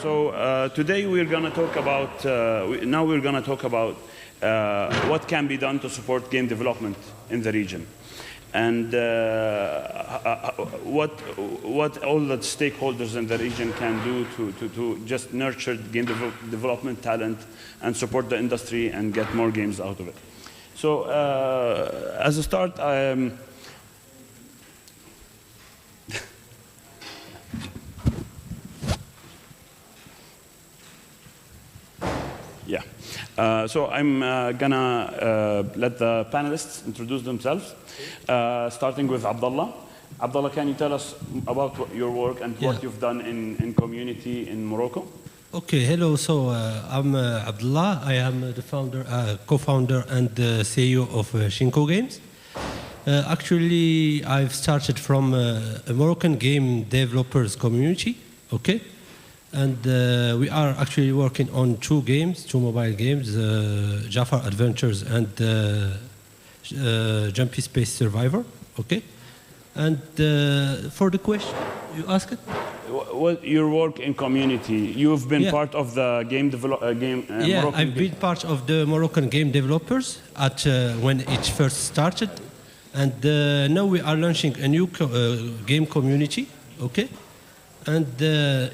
Today we're going to talk about, what can be done to support game development in the region, and what all the stakeholders in the region can do to just nurture game development talent and support the industry and get more games out of it. So as a start, so I'm gonna let the panelists introduce themselves, starting with Abdellah. Abdellah, can you tell us about your work and what you've done in community in Morocco? Okay, hello. So I'm Abdellah. I am the founder, co-founder, and CEO of Shinko Games. Actually, I've started from a Moroccan game developers community. Okay. And we are actually working on two mobile games, Jafar Adventures and Jumpy Space Survivor, okay? And for the question you asked? What your work in community? You've been part of the game Moroccan I've been part of the Moroccan game developers at when it first started. And now we are launching a new game community, okay? And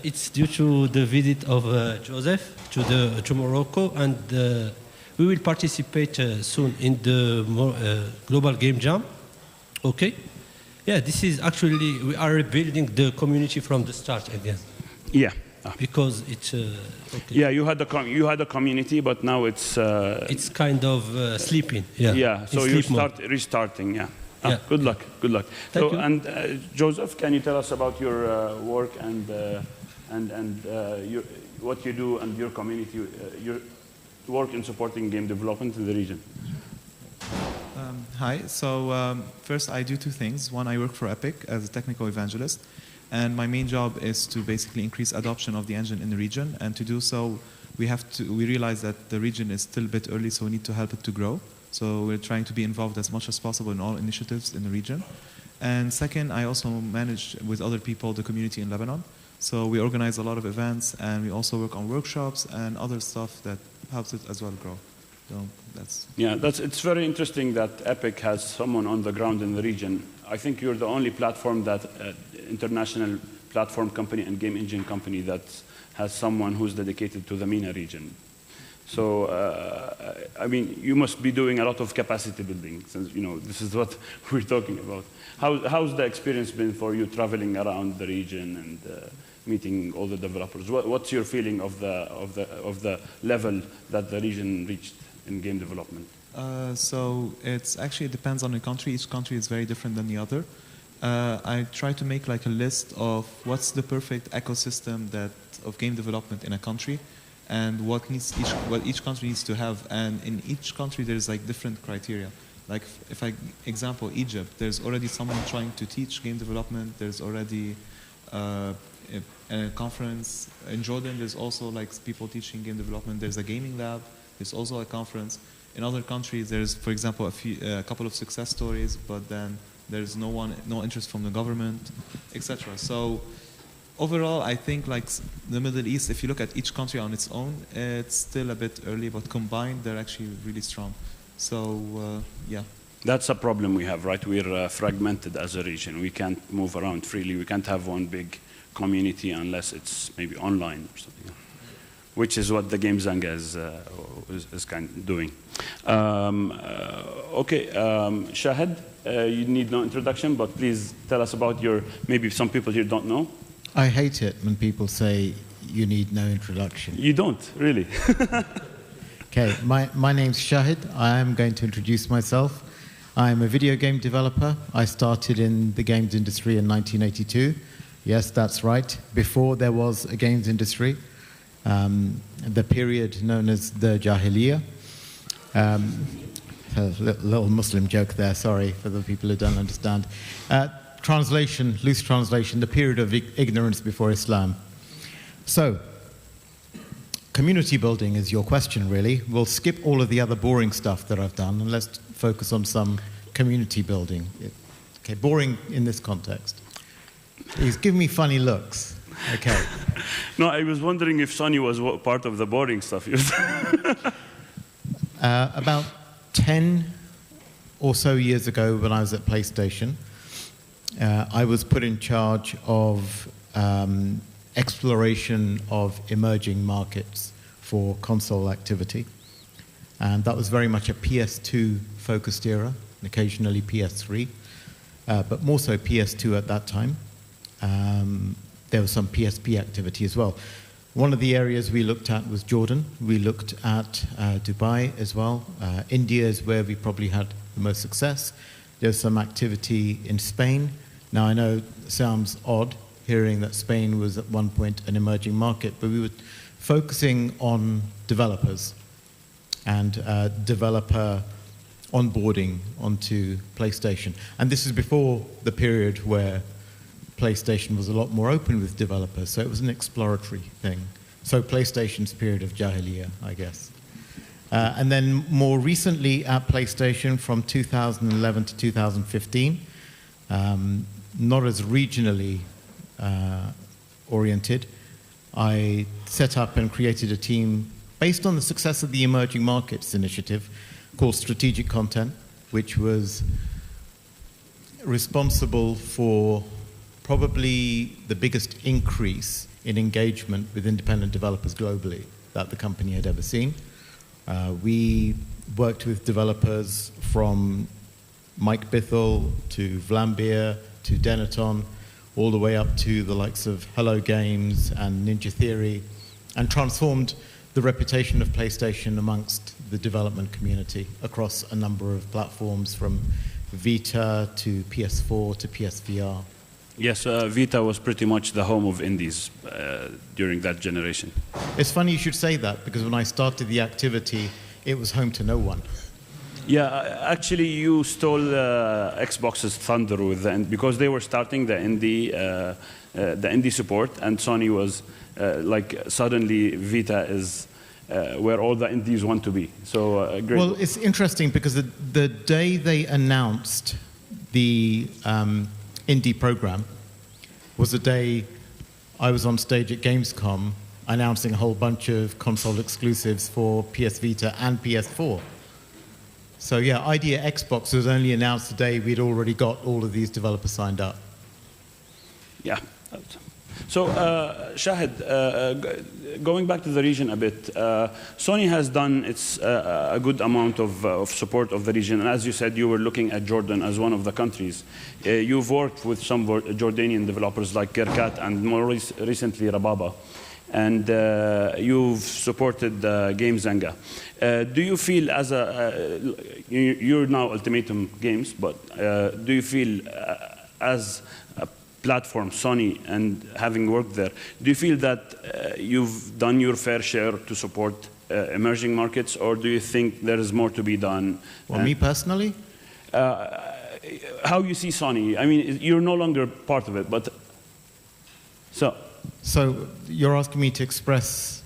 it's due to the visit of Joseph to Morocco, and we will participate soon in the Global Game Jam. Okay? Yeah, this is actually, we are rebuilding the community from the start again. Yeah. Because it's okay. Yeah, you had a community, but now it's kind of sleeping. Yeah. Yeah. So you restarting. Yeah. Yeah. Good luck. Good luck. Thank you. And Joseph, can you tell us about your work and what you do and your community, your work in supporting game development in the region? Hi. So first, I do two things. One, I work for Epic as a technical evangelist, and my main job is to basically increase adoption of the engine in the region. And to do so, we realize that the region is still a bit early, so we need to help it to grow. So we're trying to be involved as much as possible in all initiatives in the region. And second, I also manage with other people the community in Lebanon. So we organize a lot of events, and we also work on workshops and other stuff that helps it as well grow. So it's very interesting that Epic has someone on the ground in the region. I think you're the only platform that international platform company and game engine company that has someone who's dedicated to the MENA region. So, I mean, you must be doing a lot of capacity building, since, this is what we're talking about. How's the experience been for you traveling around the region and meeting all the developers? What's your feeling of the level that the region reached in game development? So it depends on the country. Each country is very different than the other. I try to make like a list of what's the perfect ecosystem of game development in a country, and what each country needs to have. And in each country there's like different criteria. Like example Egypt, there's already someone trying to teach game development. There's already a conference. In Jordan there's also like people teaching game development. There's a gaming lab. There's also a conference. In other countries there's, for example, a couple of success stories, but then there's no interest from the government, etc. So overall, I think like the Middle East, if you look at each country on its own, it's still a bit early, but combined, they're actually really strong. So, yeah. That's a problem we have, right? We're fragmented as a region. We can't move around freely. We can't have one big community unless it's maybe online or something, which is what the Game Zanga is kind of doing. Shahid, you need no introduction, but please tell us about maybe some people here don't know. I hate it when people say you need no introduction. You don't, really? Okay, my name's Shahid. I am going to introduce myself. I'm a video game developer. I started in the games industry in 1982. Yes, that's right. Before there was a games industry, the period known as the Jahiliyyah. A little Muslim joke there, sorry for the people who don't understand. Translation, loose translation, the period of ignorance before Islam. So, community building is your question, really. We'll skip all of the other boring stuff that I've done, and let's focus on some community building. Okay, boring in this context. He's giving me funny looks. Okay. No, I was wondering if Sony was part of the boring stuff. About 10 or so years ago, when I was at PlayStation, I was put in charge of exploration of emerging markets for console activity. And that was very much a PS2-focused era, and occasionally PS3, but more so PS2 at that time. There was some PSP activity as well. One of the areas we looked at was Jordan. We looked at Dubai as well. India is where we probably had the most success. There's some activity in Spain. Now, I know it sounds odd hearing that Spain was at one point an emerging market, but we were focusing on developers and developer onboarding onto PlayStation. And this is before the period where PlayStation was a lot more open with developers, so it was an exploratory thing. So PlayStation's period of Jahiliyyah, I guess. And then more recently at PlayStation from 2011 to 2015, not as regionally oriented, I set up and created a team based on the success of the Emerging Markets Initiative called Strategic Content, which was responsible for probably the biggest increase in engagement with independent developers globally that the company had ever seen. We worked with developers from Mike Bithell to Vlambeer to Denaton, all the way up to the likes of Hello Games and Ninja Theory, and transformed the reputation of PlayStation amongst the development community across a number of platforms, from Vita to PS4 to PSVR. Yes, Vita was pretty much the home of indies during that generation. It's funny you should say that, because when I started the activity, it was home to no one. Yeah, actually, you stole Xbox's thunder with because they were starting the indie support, and Sony was like suddenly Vita is where all the indies want to be. So great. Well, it's interesting because the day they announced the indie program was the day I was on stage at Gamescom announcing a whole bunch of console exclusives for PS Vita and PS4. So yeah, Idea Xbox was only announced the day we'd already got all of these developers signed up. Yeah. So Shahid, going back to the region a bit, Sony has done a good amount of support of the region. And as you said, you were looking at Jordan as one of the countries. You've worked with some Jordanian developers like Kirkat and more recently Rababa. And you've supported Game Zanga. Do you feel as you're now Ultimatum Games, but do you feel as a platform, Sony, and having worked there, do you feel that you've done your fair share to support emerging markets, or do you think there is more to be done? Well, me personally? How you see Sony? I mean, you're no longer part of it, but So you're asking me to express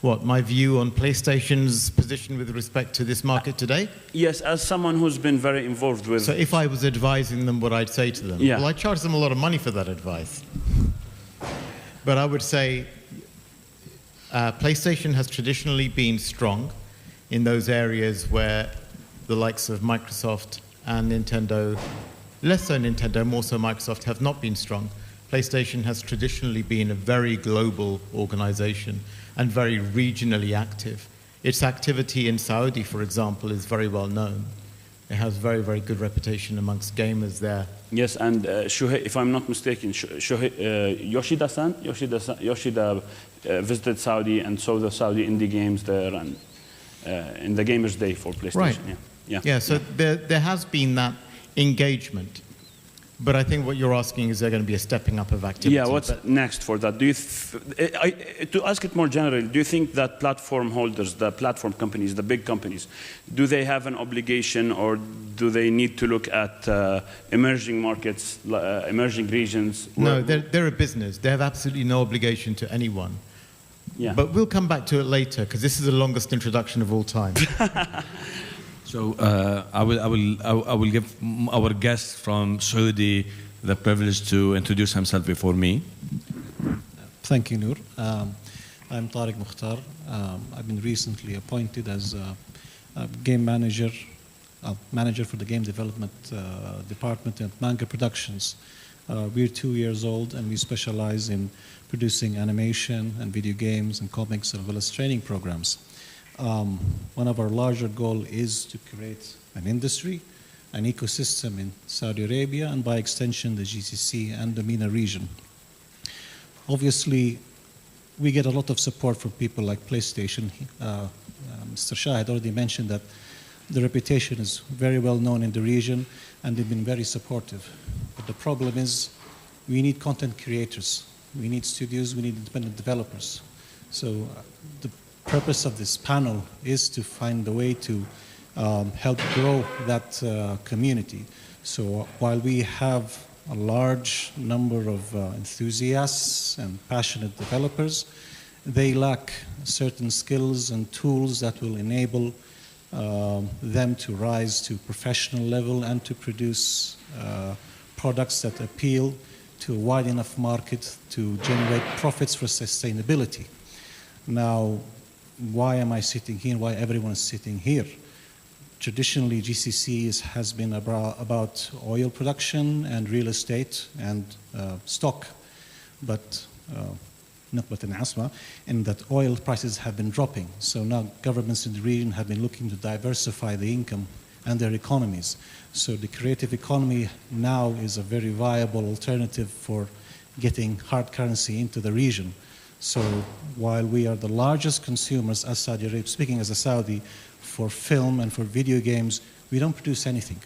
what, my view on PlayStation's position with respect to this market today? Yes, as someone who's been very involved with... So if I was advising them, what I'd say to them? Yeah. Well, I charge them a lot of money for that advice. But I would say PlayStation has traditionally been strong in those areas where the likes of Microsoft and Nintendo, less so Nintendo, more so Microsoft, have not been strong. PlayStation has traditionally been a very global organization and very regionally active. Its activity in Saudi, for example, is very well known. It has very, very good reputation amongst gamers there. Yes, and if I'm not mistaken, Yoshida visited Saudi and saw the Saudi indie games there and in the Gamers' Day for PlayStation. Right. Yeah. So there has been that engagement. But I think what you're asking is there going to be a stepping up of activity. Yeah, what's next for that? Do you to ask it more generally, do you think that platform holders, the platform companies, the big companies, do they have an obligation, or do they need to look at emerging markets, emerging regions? No, they're a business. They have absolutely no obligation to anyone. Yeah. But we'll come back to it later, because this is the longest introduction of all time. So I will give our guest from Saudi the privilege to introduce himself before me. Thank you, Nour. I'm Tariq Mukhtar. I've been recently appointed as a game manager for the game development department at Manga Productions. We're 2 years old, and we specialize in producing animation and video games and comics as well as training programs. One of our larger goals is to create an industry, an ecosystem in Saudi Arabia, and by extension, the GCC and the MENA region. Obviously, we get a lot of support from people like PlayStation. Mr. Shahid already mentioned that the reputation is very well known in the region, and they've been very supportive. But the problem is we need content creators, we need studios, we need independent developers. So the purpose of this panel is to find a way to help grow that community. So while we have a large number of enthusiasts and passionate developers, they lack certain skills and tools that will enable them to rise to professional level and to produce products that appeal to a wide enough market to generate profits for sustainability. Now, why am I sitting here? Why everyone is sitting here? Traditionally, GCC has been about oil production and real estate and stock, but and that oil prices have been dropping. So now governments in the region have been looking to diversify the income and their economies. So the creative economy now is a very viable alternative for getting hard currency into the region. So while we are the largest consumers as Saudi Arabia, speaking as a Saudi, for film and for video games, we don't produce anything.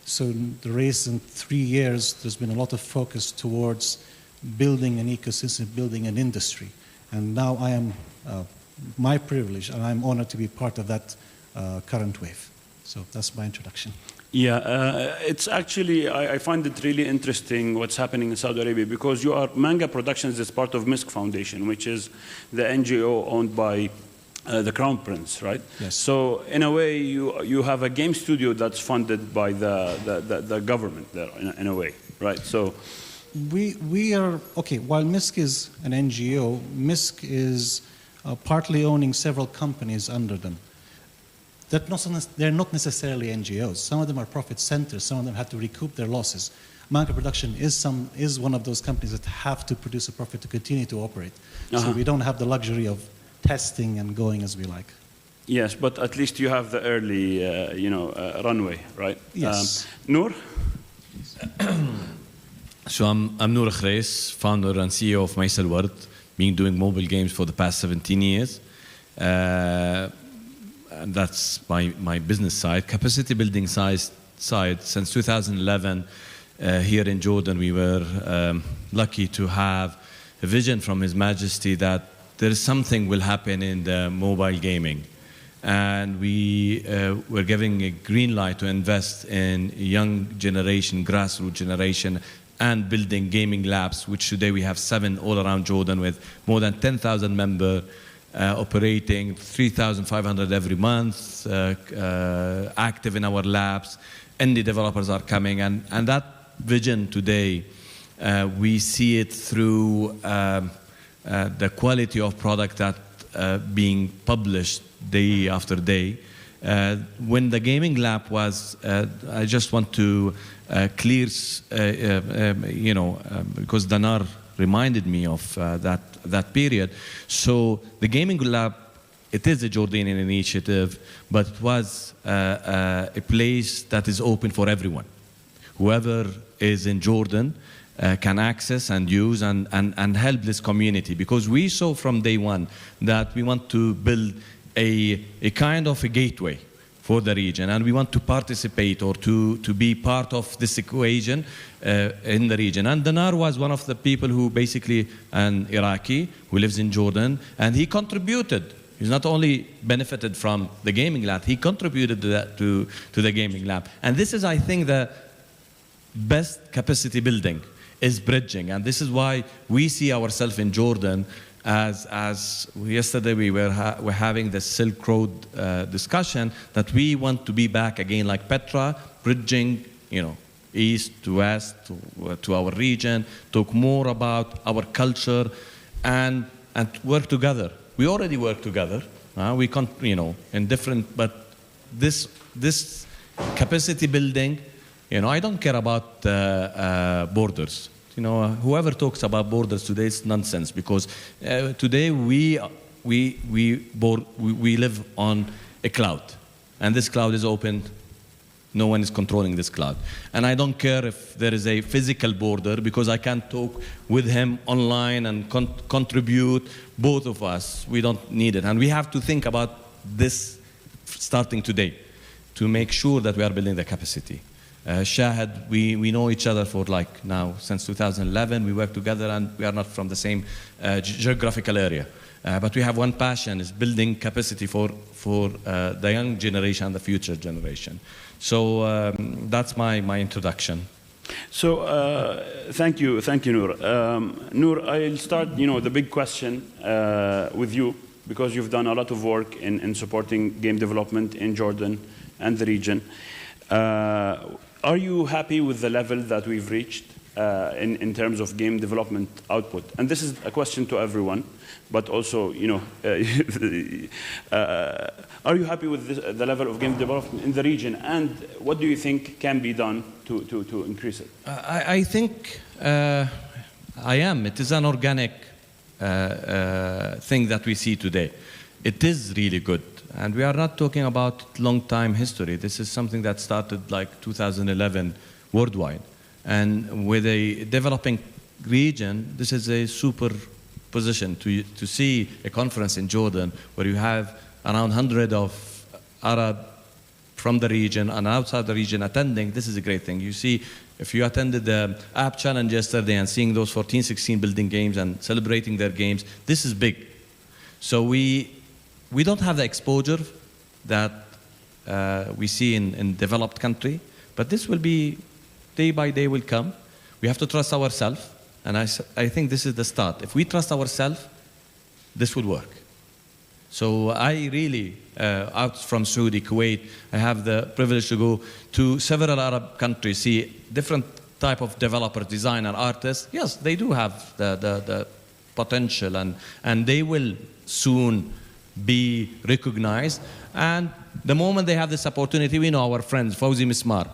So in the recent 3 years, there's been a lot of focus towards building an ecosystem, building an industry. And now I am, my privilege, and I'm honored to be part of that current wave. So that's my introduction. Yeah, it's actually, I find it really interesting what's happening in Saudi Arabia, because Manga Productions is part of Misk Foundation, which is the NGO owned by the Crown Prince, right? Yes. So in a way, you have a game studio that's funded by the government there, in a way, right? So we are, okay, while Misk is an NGO, Misk is partly owning several companies under them. They're not necessarily NGOs. Some of them are profit centers. Some of them have to recoup their losses. Manga Production is one of those companies that have to produce a profit to continue to operate. So we don't have the luxury of testing and going as we like. Yes, but at least you have the early, runway, right? Yes. Nour? So I'm Nour Khrais, founder and CEO of Maysalward, been doing mobile games for the past 17 years. And that's my business side. Capacity building side, since 2011, here in Jordan, we were lucky to have a vision from His Majesty that there is something will happen in the mobile gaming. And we were giving a green light to invest in young generation, grassroots generation, and building gaming labs, which today we have 7 all around Jordan with more than 10,000 members operating, 3,500 every month, active in our labs. Indie developers are coming. And that vision today, we see it through the quality of product that being published day after day. When the gaming lab was, I just want to clear, because Danar reminded me of that period. So the gaming lab, it is a Jordanian initiative, but it was a place that is open for everyone. Whoever is in Jordan can access and use and help this community, because we saw from day one that we want to build a kind of a gateway for the region, and we want to participate or to be part of this equation in the region. And Danar was one of the people who basically, an Iraqi who lives in Jordan, and he contributed. He's not only benefited from the gaming lab, he contributed to the gaming lab. And this is, I think, the best capacity building is bridging. And this is why we see ourselves in Jordan as yesterday we were having the Silk Road discussion, that we want to be back again like Petra, bridging, east to west to our region, talk more about our culture, and work together. We already work together. We can't, in different, but this capacity building, I don't care about borders. Whoever talks about borders today is nonsense, because today we live on a cloud, and this cloud is open. No one is controlling this cloud. And I don't care if there is a physical border, because I can talk with him online and contribute, both of us. We don't need it. And we have to think about this starting today to make sure that we are building the capacity. Shahid, we know each other for now, since 2011. We work together, and we are not from the same geographical area. But we have one passion, is building capacity for the young generation and the future generation. So that's my introduction. So thank you, Nour. Nour, I'll start, the big question with you, because you've done a lot of work in supporting game development in Jordan and the region. Are you happy with the level that we've reached in terms of game development output? And this is a question to everyone, but also, are you happy with the level of game development in the region, and what do you think can be done to increase it? I think I am. It is an organic thing that we see today. It is really good. And we are not talking about long time history. This is something that started 2011 worldwide. And with a developing region, this is a super position to see a conference in Jordan where you have around 100 of Arab from the region and outside the region attending. This is a great thing. You see, if you attended the App Challenge yesterday and seeing those 14, 16 building games and celebrating their games, this is big. So we don't have the exposure that we see in developed country, but this will be, day by day will come. We have to trust ourselves, and I think this is the start. If we trust ourselves, this will work. So I really, out from Saudi, Kuwait, I have the privilege to go to several Arab countries, see different type of developer, designer, artists. Yes, they do have the potential, and they will soon be recognized. And the moment they have this opportunity, we know our friends, Fawzi Mismar.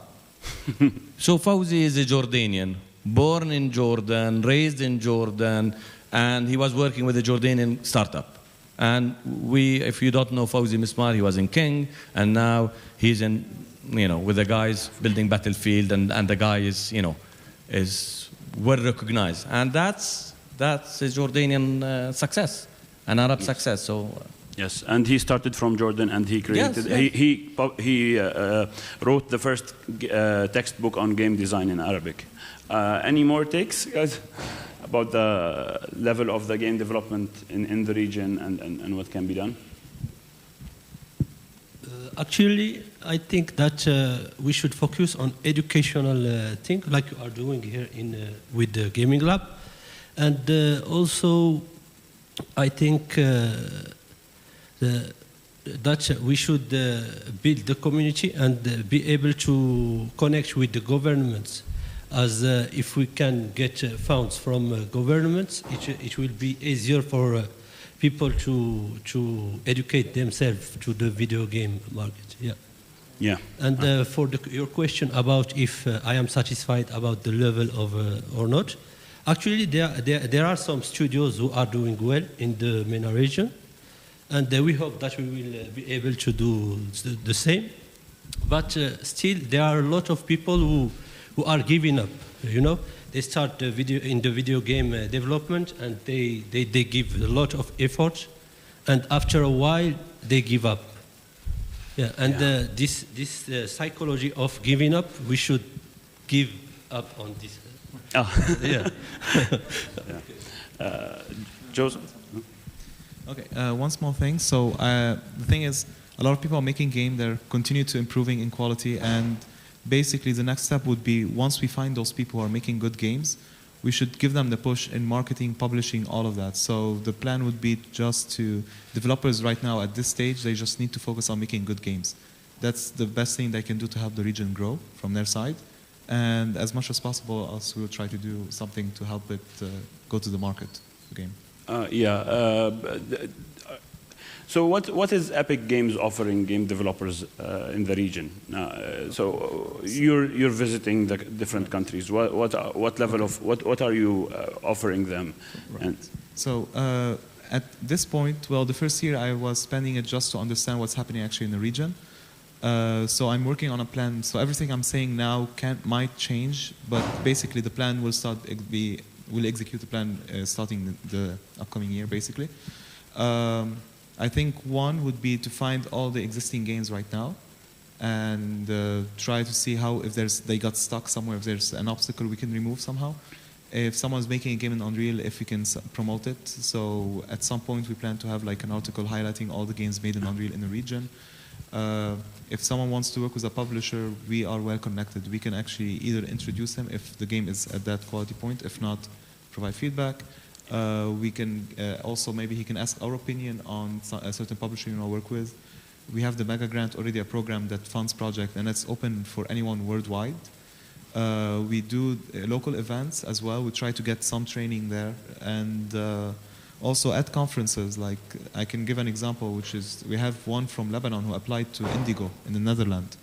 So Fawzi is a Jordanian, born in Jordan, raised in Jordan, and he was working with a Jordanian startup. And if you don't know Fawzi Mismar, he was in King, and now he's in, with the guys building Battlefield, and the guy is, is well recognized. And that's a Jordanian success, an Arab success. So. Yes, and he started from Jordan, and he created. Yes. He wrote the first textbook on game design in Arabic. Any more takes, guys, about the level of the game development in the region and what can be done? Actually, I think that we should focus on educational things, like you are doing here with the Gaming Lab, and also I think. That we should build the community and be able to connect with the governments, as if we can get funds from governments, it will be easier for people to educate themselves to the video game market. Yeah. Yeah. And for your question about if I am satisfied about the level of or not, actually there are some studios who are doing well in the MENA region. And we hope that we will be able to do the same. But still, there are a lot of people who are giving up. They start in the video game development, and they give a lot of effort, and after a while, they give up. Yeah, and this psychology of giving up, we should give up on this. Yeah. Joseph. Okay, one small thing. So the thing is, a lot of people are making game. They're continue to improving in quality, and basically the next step would be, once we find those people who are making good games, we should give them the push in marketing, publishing, all of that. So the plan would be just to developers right now at this stage, they just need to focus on making good games. That's the best thing they can do to help the region grow from their side. And as much as possible, us will try to do something to help it go to the market, the game. So what is Epic Games offering game developers in the region? So you're visiting the different countries. What level of what are you offering them? Right. And so at this point, well, the first year I was spending it just to understand what's happening actually in the region. So I'm working on a plan. So everything I'm saying now might change, but basically the plan will we'll execute the plan starting the upcoming year, basically. I think one would be to find all the existing games right now and try to see how, if they got stuck somewhere, if there's an obstacle we can remove somehow. If someone's making a game in Unreal, if we can promote it. So at some point we plan to have like an article highlighting all the games made in Unreal in the region. If someone wants to work with a publisher, we are well connected. We can actually either introduce them if the game is at that quality point, if not, provide feedback. We can also, maybe he can ask our opinion on a certain publisher you work with. We have the Mega Grant, already a program that funds project, and it's open for anyone worldwide. We do local events as well. We try to get some training there, and also at conferences. Like I can give an example, which is we have one from Lebanon who applied to Indigo in the Netherlands,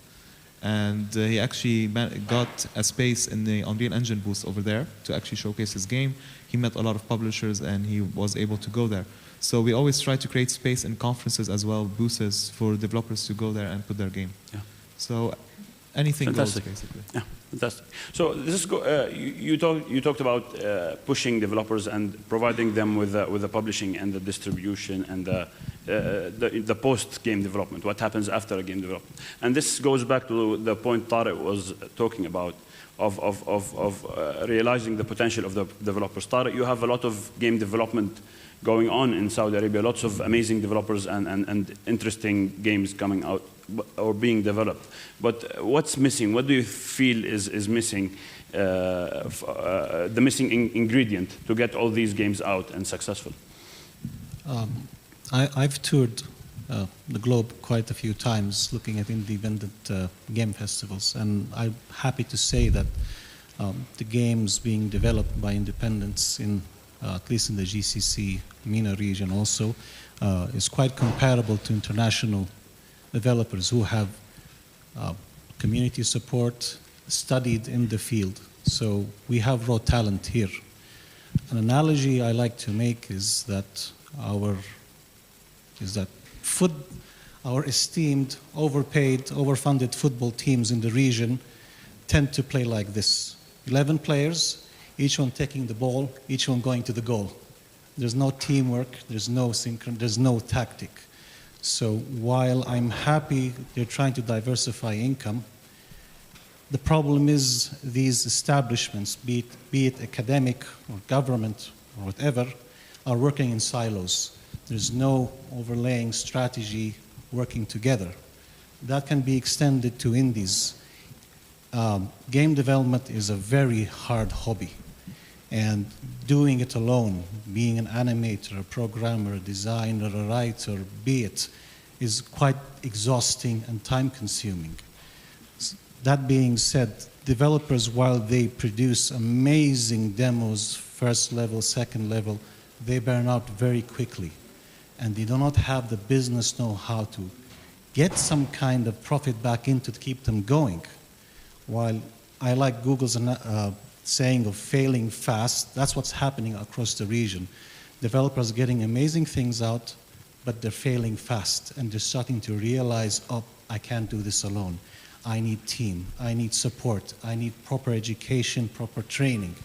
and he actually got a space in the Unreal Engine booth over there to actually showcase his game. He met a lot of publishers, and he was able to go there. So we always try to create space in conferences as well, booths for developers to go there and put their game. Yeah. So anything Fantastic. goes, basically. Yeah, fantastic. So this is you talked about pushing developers and providing them with the publishing and the distribution and the post game development. What happens after a game development? And this goes back to the point Tariq was talking about of realizing the potential of the developers. Tariq, you have a lot of game development going on in Saudi Arabia. Lots of amazing developers and interesting games coming out or being developed. But what's missing? What do you feel is missing, the missing ingredient to get all these games out and successful? I've toured the globe quite a few times looking at independent game festivals, and I'm happy to say that the games being developed by independents in at least in the GCC MENA region also is quite comparable to international developers who have community support, studied in the field. So we have raw talent here. An analogy I like to make is that our esteemed, overpaid, overfunded football teams in the region tend to play like this. 11 players, each one taking the ball, each one going to the goal. There's no teamwork, there's no there's no tactic. So while I'm happy they're trying to diversify income, the problem is these establishments, be it academic or government or whatever, are working in silos. There's no overlaying strategy working together. That can be extended to indies. Game development is a very hard hobby. And doing it alone, being an animator, a programmer, a designer, a writer, be it, is quite exhausting and time-consuming. That being said, developers, while they produce amazing demos, first level, second level, they burn out very quickly. And they do not have the business know-how to get some kind of profit back in to keep them going. While I like Google's saying of failing fast, that's what's happening across the region. Developers getting amazing things out, but they're failing fast, and they're starting to realize, oh, I can't do this alone. I need team, I need support, I need proper education, proper training.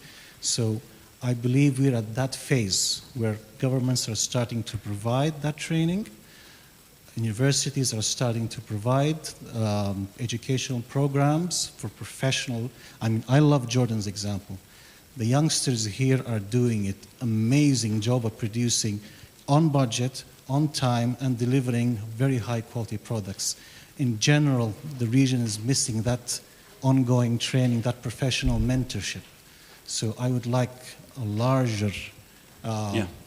So I believe we're at that phase where governments are starting to provide that training. Universities are starting to provide educational programs for professional. I mean, I love Jordan's example. The youngsters here are doing an amazing job of producing on budget, on time, and delivering very high quality products. In general, the region is missing that ongoing training, that professional mentorship. So I would like a larger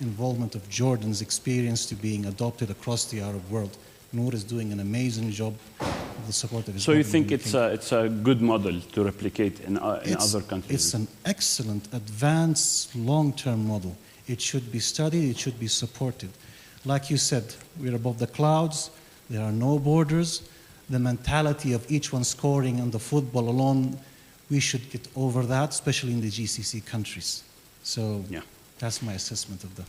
involvement of Jordan's experience to being adopted across the Arab world. Nour is doing an amazing job with the support of his government. So you think it's a good model to replicate in other countries? It's an excellent, advanced, long-term model. It should be studied, it should be supported. Like you said, we're above the clouds, there are no borders. The mentality of each one scoring on the football alone, we should get over that, especially in the GCC countries. So that's my assessment of the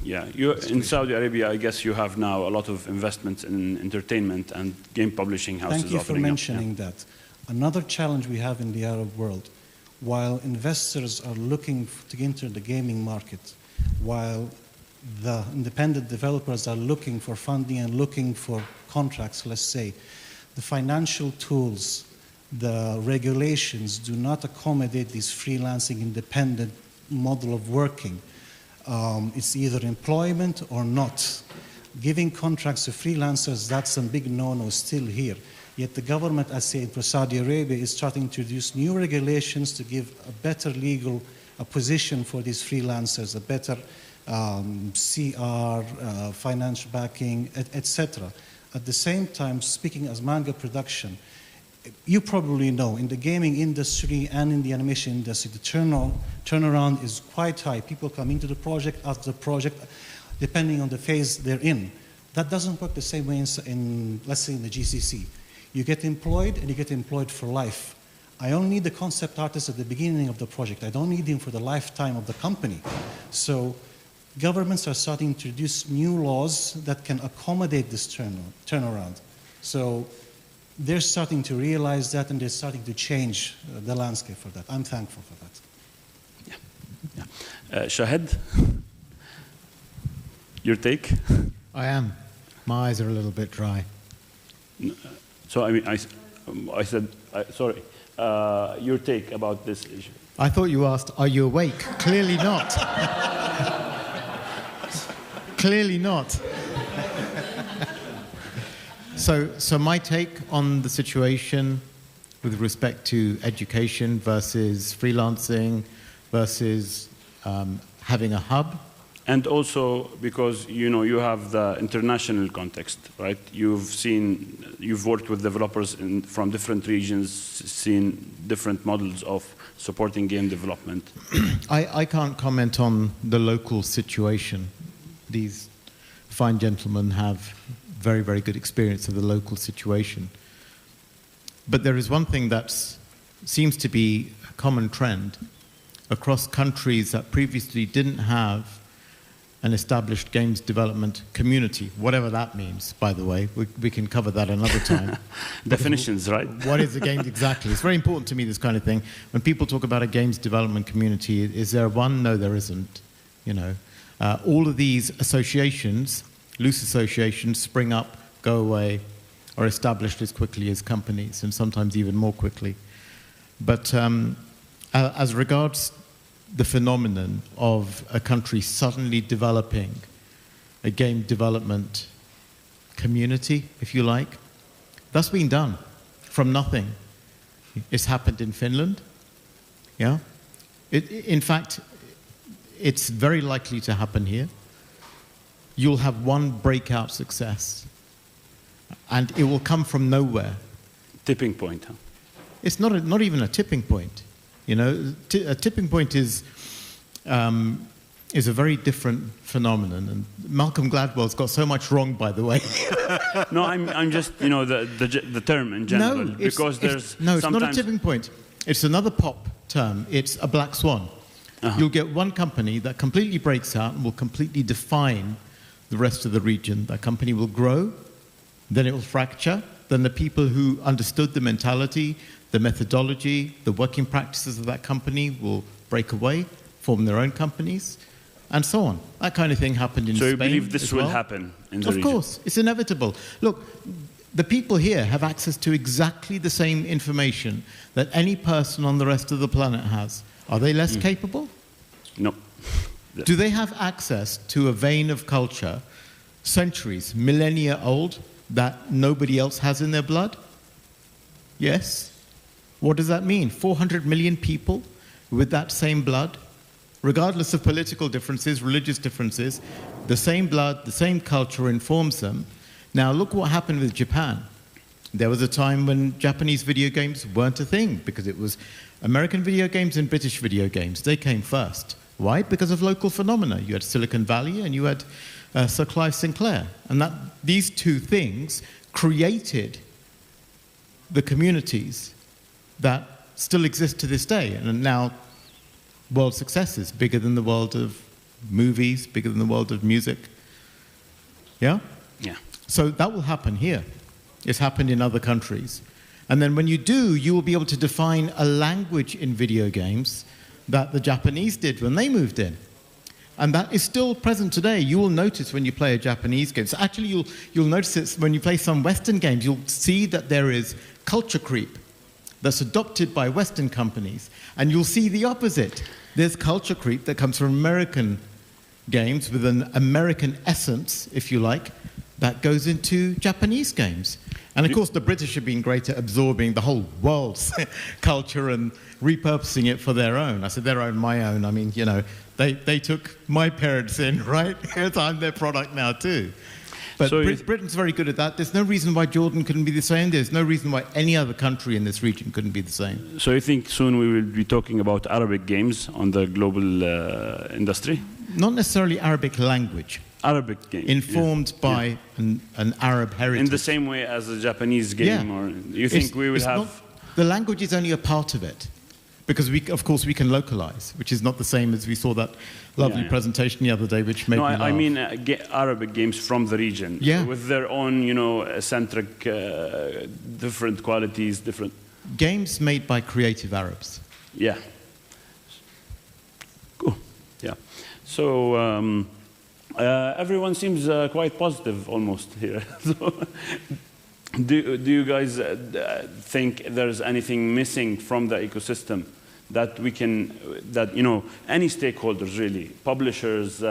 in Saudi Arabia, I guess you have now a lot of investments in entertainment and game publishing houses. Thank you for mentioning that. Another challenge we have in the Arab world, while investors are looking to enter the gaming market, while the independent developers are looking for funding and looking for contracts, let's say, the financial tools, the regulations do not accommodate this freelancing independent model of working. It's either employment or not. Giving contracts to freelancers, that's a big no-no still here. Yet the government, I say, for Saudi Arabia is starting to introduce new regulations to give a better legal position for these freelancers, a better CR, financial backing, etc. At the same time, speaking as manga production, you probably know in the gaming industry and in the animation industry, the turnaround is quite high. People come into the project, after the project, depending on the phase they're in. That doesn't work the same way in let's say, in the GCC. You get employed, and you get employed for life. I only need the concept artist at the beginning of the project. I don't need him for the lifetime of the company. So governments are starting to introduce new laws that can accommodate this turnaround. So they're starting to realize that, and they're starting to change the landscape for that. I'm thankful for that. Shahid, your take? I am. My eyes are a little bit dry. So, I mean, I said, sorry, your take about this issue. I thought you asked, are you awake? Clearly not. Clearly not. So my take on the situation with respect to education versus freelancing versus having a hub. And also because, you know, you have the international context, right? You've worked with developers from different regions, seen different models of supporting game development. I can't comment on the local situation. These fine gentlemen have very, very good experience of the local situation. But there is one thing that seems to be a common trend across countries that previously didn't have an established games development community, whatever that means, by the way. We can cover that another time. Definitions, right? What is a game exactly? It's very important to me, this kind of thing. When people talk about a games development community, is there one? No, there isn't. You know, all of these associations, loose associations, spring up, go away, are established as quickly as companies, and sometimes even more quickly. But as regards the phenomenon of a country suddenly developing a game development community, if you like, that's been done from nothing. It's happened in Finland. Yeah. In fact, it's very likely to happen here. You'll have one breakout success, and it will come from nowhere. Tipping point, huh? It's not even a tipping point. You know, a tipping point is a very different phenomenon. And Malcolm Gladwell's got so much wrong, by the way. No, I'm just, you know, the term in general. No, because it's not a tipping point. It's another pop term. It's a black swan. You'll get one company that completely breaks out and will completely define the rest of the region. That company will grow, then it will fracture, then the people who understood the mentality, the methodology, the working practices of that company will break away, form their own companies, and so on. That kind of thing happened in Spain. So you believe this will happen in the region? Of course, it's inevitable. Look, the people here have access to exactly the same information that any person on the rest of the planet has. Are they less capable? No. Do they have access to a vein of culture, centuries, millennia old, that nobody else has in their blood? Yes. What does that mean? 400 million people with that same blood, regardless of political differences, religious differences, the same blood, the same culture informs them. Now look what happened with Japan. There was a time when Japanese video games weren't a thing because it was American video games and British video games. They came first. Why? Because of local phenomena. You had Silicon Valley and you had Sir Clive Sinclair. And these two things created the communities that still exist to this day and are now world successes, bigger than the world of movies, bigger than the world of music. Yeah? Yeah. So that will happen here. It's happened in other countries. And then when you do, you will be able to define a language in video games that the Japanese did when they moved in. And that is still present today. You will notice when you play a Japanese game. So actually, you'll notice it when you play some Western games. You'll see that there is culture creep that's adopted by Western companies. And you'll see the opposite. There's culture creep that comes from American games with an American essence, if you like, that goes into Japanese games. And of course, the British have been great at absorbing the whole world's culture and repurposing it for their own. I said their own, my own. I mean, you know, they took my parents in, right? I'm their product now too. But so Britain's very good at that. There's no reason why Jordan couldn't be the same. There's no reason why any other country in this region couldn't be the same. So you think soon we will be talking about Arabic games on the global industry? Not necessarily Arabic language. Arabic game. Informed by an Arab heritage. In the same way as a Japanese game? Or you think we will have... The language is only a part of it. Because, of course, we can localize, which is not the same as we saw that lovely presentation the other day, which made me laugh. I mean Arabic games from the region. Yeah. With their own, you know, eccentric, different qualities, different... Games made by creative Arabs. Yeah. Cool. Yeah. So... everyone seems quite positive almost here. So, do you guys think there's anything missing from the ecosystem that we can, you know, any stakeholders really, publishers,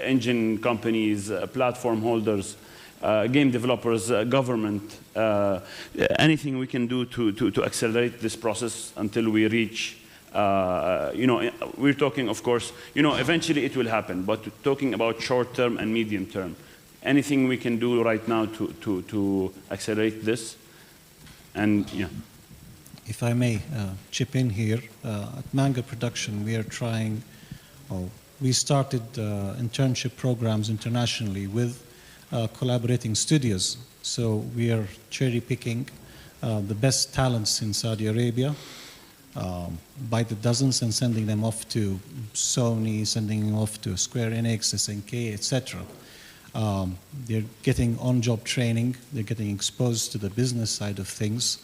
engine companies, platform holders, game developers, government, anything we can do to accelerate this process until we reach you know, we're talking, of course, you know, eventually it will happen, but talking about short term and medium term, anything we can do right now to accelerate this? And yeah. If I may chip in here, at Manga Production, we are trying, we started internship programs internationally with collaborating studios. So we are cherry picking the best talents in Saudi Arabia, by the dozens, and sending them off to Sony, sending them off to Square Enix, SNK, etc. They're getting on-job training. They're getting exposed to the business side of things.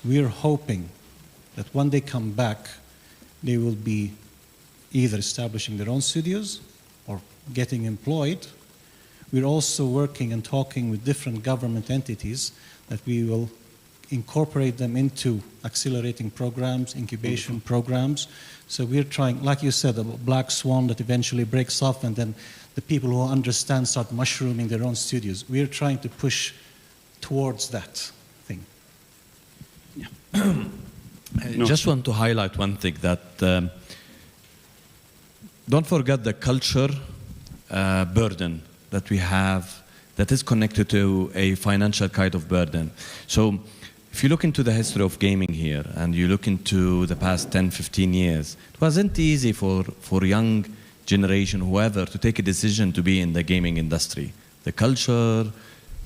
We're hoping that when they come back, they will be either establishing their own studios or getting employed. We're also working and talking with different government entities that we will incorporate them into accelerating programs, incubation programs. So we're trying, like you said, a black swan that eventually breaks off, and then the people who understand start mushrooming their own studios. We're trying to push towards that thing. Yeah. I just want to highlight one thing, that don't forget the culture burden that we have that is connected to a financial kind of burden. So if you look into the history of gaming here, and you look into the past 10, 15 years, it wasn't easy for young generation, whoever, to take a decision to be in the gaming industry. The culture,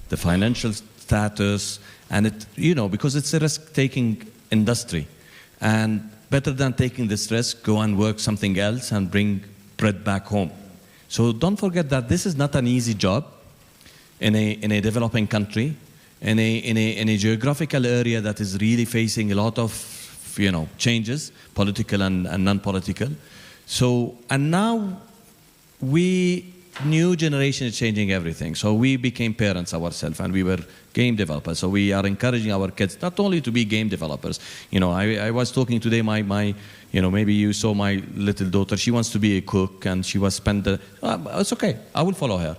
the financial status, and it, you know, because it's a risk-taking industry. And better than taking this risk, go and work something else and bring bread back home. So don't forget that this is not an easy job in a developing country, in a geographical area that is really facing a lot of, you know, changes, political and non-political. So, and now new generation is changing everything. So we became parents ourselves, and we were game developers. So we are encouraging our kids not only to be game developers. You know, I was talking today, my you know, maybe you saw my little daughter. She wants to be a cook, and she was it's okay, I will follow her.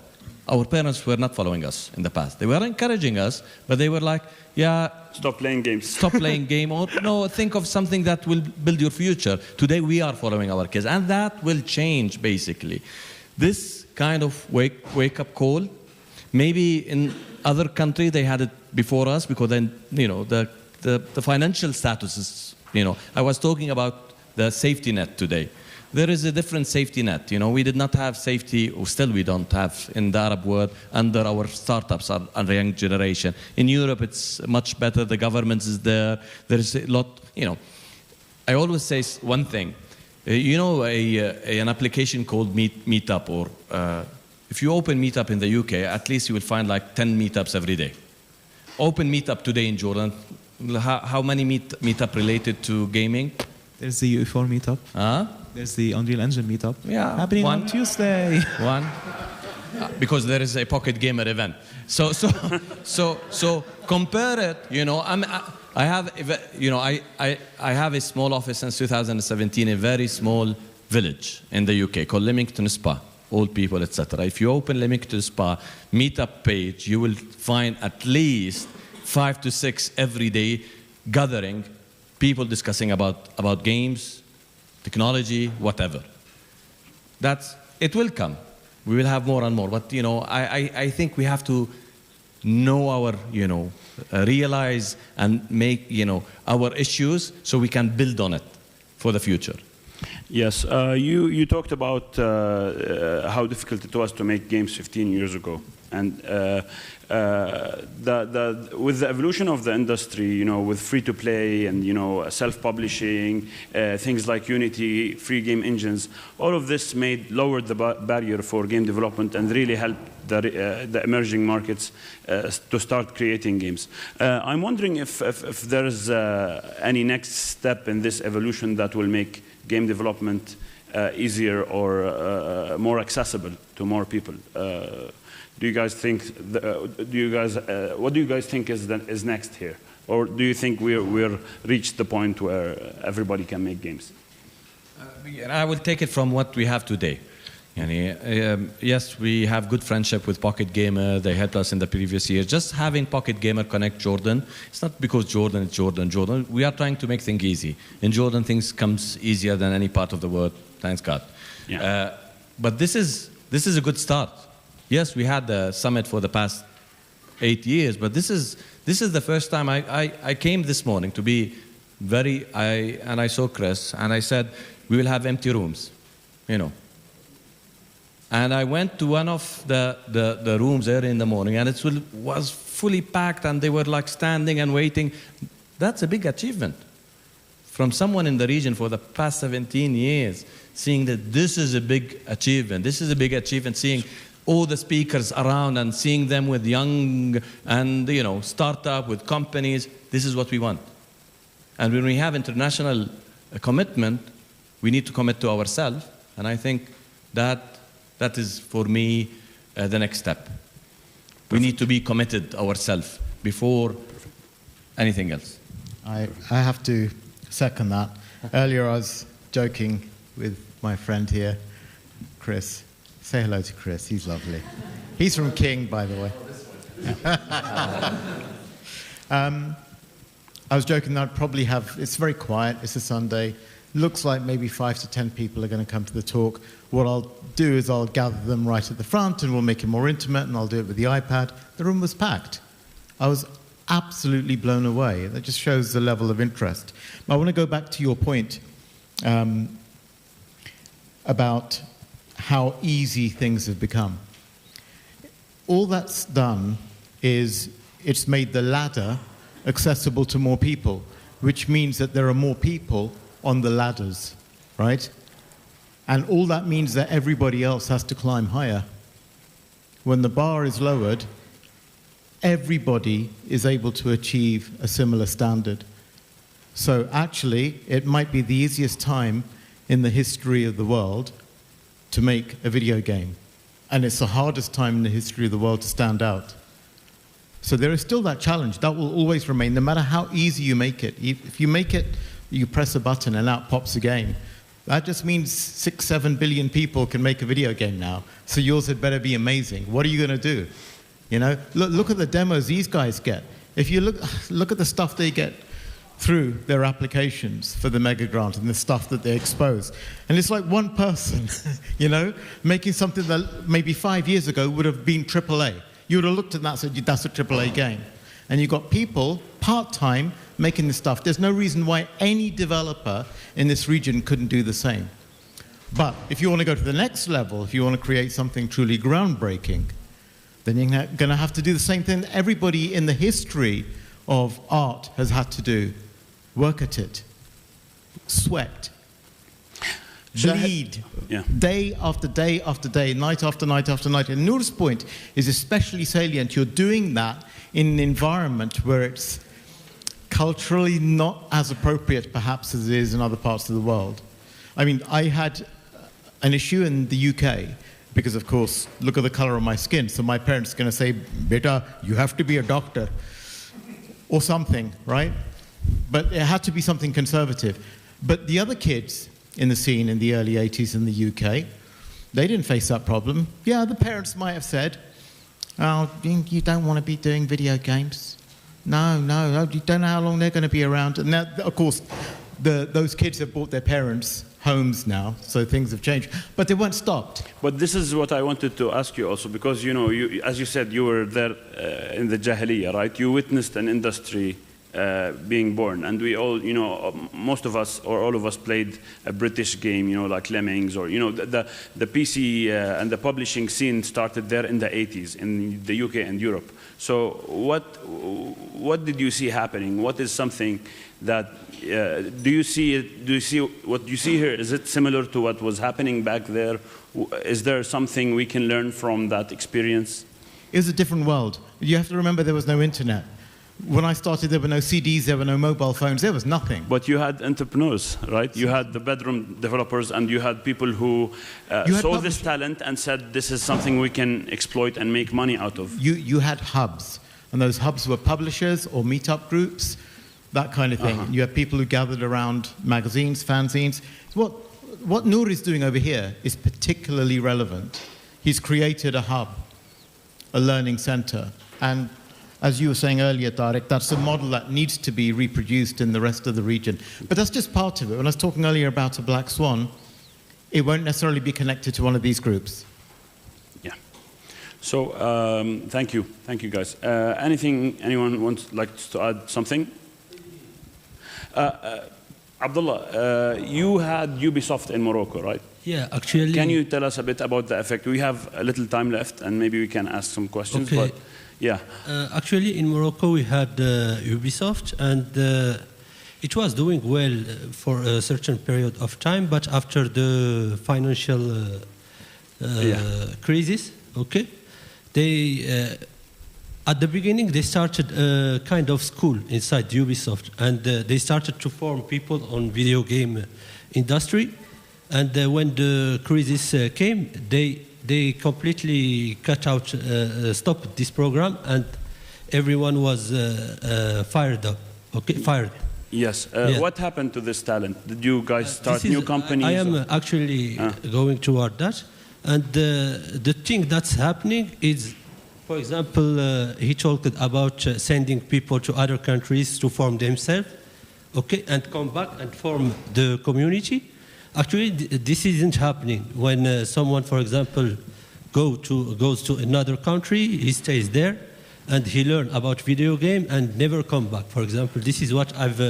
Our parents were not following us in the past. They were encouraging us, but they were like, yeah, stop playing games. Stop playing game, or no, think of something that will build your future. Today we are following our kids, and that will change basically. This kind of wake-up call, maybe in other countries they had it before us, because then, you know, the financial status is, you know, I was talking about the safety net today. there is a different safety net. You know, we did not have safety, or still we don't have in the Arab world under our startups and the young generation. In Europe, it's much better. The government is there. There is a lot, you know. I always say one thing. You know, an application called Meetup, or if you open Meetup in the UK, at least you will find like 10 meetups every day. Open Meetup today in Jordan. How many meetup related to gaming? There's the UE4 meetup. There's the Unreal Engine meetup. Yeah, happening on Tuesday. One. Because there is a Pocket Gamer event. So compare it. You know, I have a small office since 2017, a very small village in the UK called Leamington Spa. Old people, etc. If you open Leamington Spa meetup page, you will find at least 5 to 6 every day gathering, people discussing about games, technology, whatever. It will come. We will have more and more. But, you know, I think we have to know our, you know, realize and make, you know, our issues so we can build on it for the future. Yes, you talked about how difficult it was to make games 15 years ago. And with the evolution of the industry, you know, with free-to-play and, you know, self-publishing, things like Unity, free game engines, all of this lowered the barrier for game development and really helped the emerging markets to start creating games. I'm wondering if there's any next step in this evolution that will make game development easier or more accessible to more people. Do you guys think? What do you guys think is next here, or do you think we're reached the point where everybody can make games? I will take it from what we have today. Yes, we have good friendship with Pocket Gamer. They helped us in the previous years. Just having Pocket Gamer connect Jordan, it's not because Jordan is Jordan. We are trying to make things easy. In Jordan, things comes easier than any part of the world. Thanks God. Yeah. But this is a good start. Yes, we had the summit for the past 8 years, but this is the first time I came this morning to be and I saw Khrais, and I said, we will have empty rooms, you know. And I went to one of the rooms early in the morning, and it was fully packed, and they were like standing and waiting. That's a big achievement. From someone in the region for the past 17 years, seeing that this is a big achievement. This is a big achievement, seeing all the speakers around and seeing them with young and, you know, startup with companies. This is what we want. And when we have international commitment, we need to commit to ourselves. And I think that is, for me, the next step. We need to be committed ourselves before anything else. I have to second that. Earlier I was joking with my friend here, Khrais. Say hello to Khrais, he's lovely. He's from King, by the way. I was joking that I'd probably it's very quiet, it's a Sunday. Looks like maybe 5 to 10 people are going to come to the talk. What I'll do is I'll gather them right at the front and we'll make it more intimate, and I'll do it with the iPad. The room was packed. I was absolutely blown away. That just shows the level of interest. I want to go back to your point about how easy things have become. All that's done is it's made the ladder accessible to more people, which means that there are more people on the ladders, right? And all that means that everybody else has to climb higher. When the bar is lowered, everybody is able to achieve a similar standard. So actually, it might be the easiest time in the history of the world to make a video game. And it's the hardest time in the history of the world to stand out. So there is still that challenge. That will always remain, no matter how easy you make it. If you make it, you press a button and out pops a game. That just means 6-7 billion people can make a video game now. So yours had better be amazing. What are you going to do? You know, look at the demos these guys get. If you look at the stuff they get through their applications for the mega grant and the stuff that they expose. And it's like one person, you know, making something that maybe 5 years ago would have been AAA. You would have looked at that and said, that's a AAA game. And you've got people, part-time, making this stuff. There's no reason why any developer in this region couldn't do the same. But if you want to go to the next level, if you want to create something truly groundbreaking, then you're going to have to do the same thing everybody in the history of art has had to do. Work at it. Sweat. Bleed. Yeah. Day after day after day, night after night after night. And Nour's point is especially salient. You're doing that in an environment where it's culturally not as appropriate, perhaps, as it is in other parts of the world. I mean, I had an issue in the UK because, of course, look at the color of my skin. So my parents are going to say, "Beta, you have to be a doctor," or something, right? But it had to be something conservative. But the other kids in the scene in the early 80s in the UK, they didn't face that problem. Yeah, the parents might have said, "Oh, you don't want to be doing video games. No, you don't know how long they're going to be around." And that, of course, those kids have bought their parents homes now, so things have changed. But they weren't stopped. But this is what I wanted to ask you also, because, you know, as you said, you were there in the Jahiliyyah, right? You witnessed an industry being born, and we all, you know, most of us or all of us played a British game, you know, like Lemmings, or, you know, the PC and the publishing scene started there in the 80s in the UK and Europe. So what did you see happening? What is something that do you see what you see here? Is it similar to what was happening back there? Is there something we can learn from that experience? It was a different world. You have to remember there was no internet. When I started, there were no CDs, there were no mobile phones, there was nothing. But you had entrepreneurs, right? You had the bedroom developers, and you had people who saw this talent and said, "This is something we can exploit and make money out of." You had hubs, and those hubs were publishers or meetup groups, that kind of thing. You had people who gathered around magazines, fanzines. What Nour is doing over here is particularly relevant. He's created a hub, a learning center, and as you were saying earlier, Tariq, that's a model that needs to be reproduced in the rest of the region. But that's just part of it. When I was talking earlier about a black swan, it won't necessarily be connected to one of these groups. Yeah. So thank you, guys. Anyone like to add something? Abdellah, you had Ubisoft in Morocco, right? Yeah, actually. Can you tell us a bit about the effect? We have a little time left, and maybe we can ask some questions. Okay. But yeah. Actually, in Morocco, we had Ubisoft, and it was doing well for a certain period of time. But after the financial crisis, okay, they at the beginning they started a kind of school inside Ubisoft, and they started to form people on video game industry. And when the crisis came, they completely cut out, stopped this program, and everyone was fired up. Okay, fired. Yes. What happened to this talent? Did you guys start new companies? I am actually going toward that, and the thing that's happening is, for example, he talked about sending people to other countries to form themselves, okay, and come back and form the community. Actually, this isn't happening. When someone, for example, goes to another country, he stays there, and he learns about video game and never come back. For example, this is what I've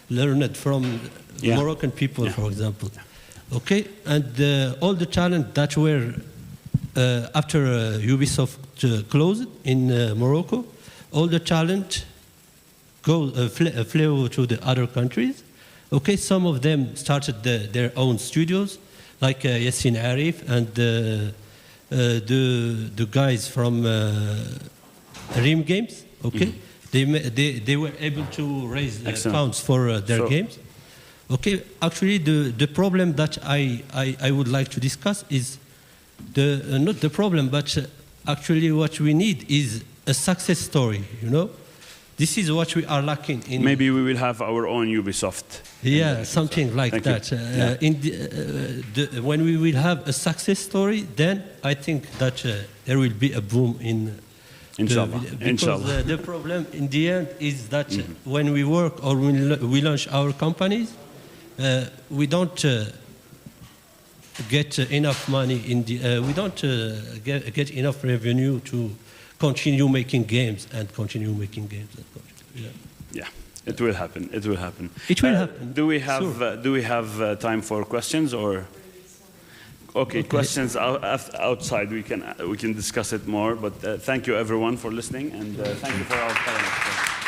learned from Moroccan people, for example. Okay, and all the talent that were after Ubisoft closed in Morocco, all the talent flew to the other countries. Okay, some of them started their own studios, like Yassin Arif and the guys from Rim Games. Okay, they were able to raise funds for their games. Okay, actually the problem that I would like to discuss is not the problem, but actually what we need is a success story. You know. This is what we are lacking in. Maybe we will have our own Ubisoft. Yeah, something like that. When we will have a success story, then I think that there will be a boom in. Inshallah. Because the problem in the end is that when we work or we launch our companies, we don't get enough money in the. We don't get enough revenue to continue making games and continue making games. Yeah, it will happen. It will happen. It will happen. Do we have time for questions or? Okay, questions outside, we can discuss it more, but thank you everyone for listening, and thank you for our panelists.